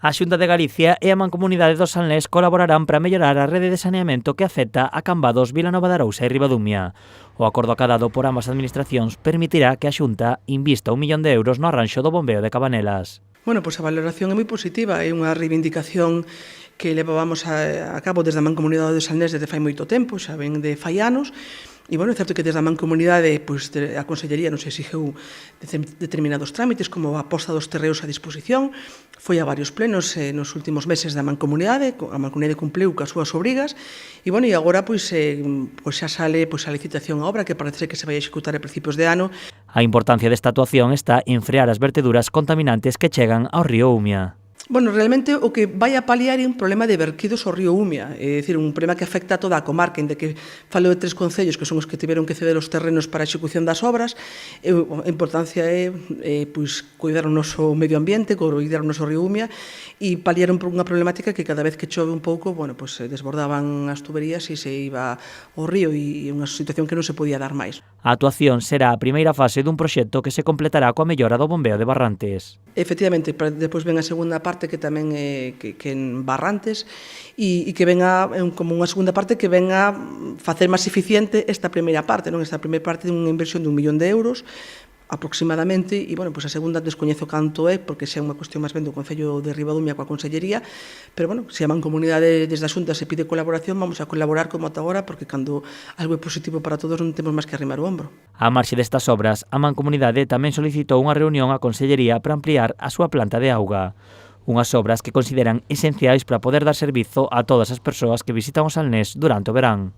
A Xunta de Galicia e a Mancomunidade do Salnés colaborarán para mellorar a rede de saneamento que afecta a Cambados, Vilanova de Arousa e Ribadumia. O acordo acadado por ambas administracións permitirá que a Xunta invista 1 millón de euros no arranxo do bombeo de Cabanelas. Bueno, pois a valoración é moi positiva, é unha reivindicación que levábamos a cabo desde a Mancomunidade do Salnés desde fai moito tempo, xa ven de fai anos, e, bueno, é certo que desde a Mancomunidade pois, a Consellería nos exixeu determinados trámites, como a posta dos terreos a disposición, foi a varios plenos nos últimos meses da Mancomunidade, a Mancomunidade cumpliu coas súas obrigas, e, bueno, e agora pois xa sale a licitación a obra, que parece que se vai executar a principios de ano. A importancia desta actuación está en frear as verteduras contaminantes que chegan ao río Umia. Bueno, realmente o que vai a paliar é un problema de verquidos ao río Umia, é dicir, un problema que afecta a toda a comarca, en que falo de 3 concellos que son os que tiveron que ceder os terrenos para a execución das obras. A importancia é pois, cuidar o noso medio ambiente, cuidar o noso río Umia e paliar unha problemática que cada vez que chove un pouco, bueno, pois desbordaban as tuberías e se iba ao río, e unha situación que non se podía dar máis. A actuación será a primeira fase dun proxecto que se completará coa mellora do bombeo de Barrantes. Efectivamente, depois ven a segunda parte que tamén é que en Barrantes e que venga como unha segunda parte que venga facer máis eficiente esta primeira parte, non? Esta primeira parte de unha inversión de 1 millón de euros aproximadamente, e, bueno, pois a segunda descoñezo canto é, porque xa é unha cuestión máis ben do Concello de Ribadumia coa Consellería, pero, bueno, se a Mancomunidade desde a Xunta se pide colaboración, vamos a colaborar como ata agora, porque cando algo é positivo para todos non temos máis que arrimar o ombro. A marxe destas obras, a Mancomunidade tamén solicitou unha reunión á Consellería para ampliar a súa planta de auga. Unhas obras que consideran esenciais para poder dar servizo a todas as persoas que visitan o Salnés durante o verán.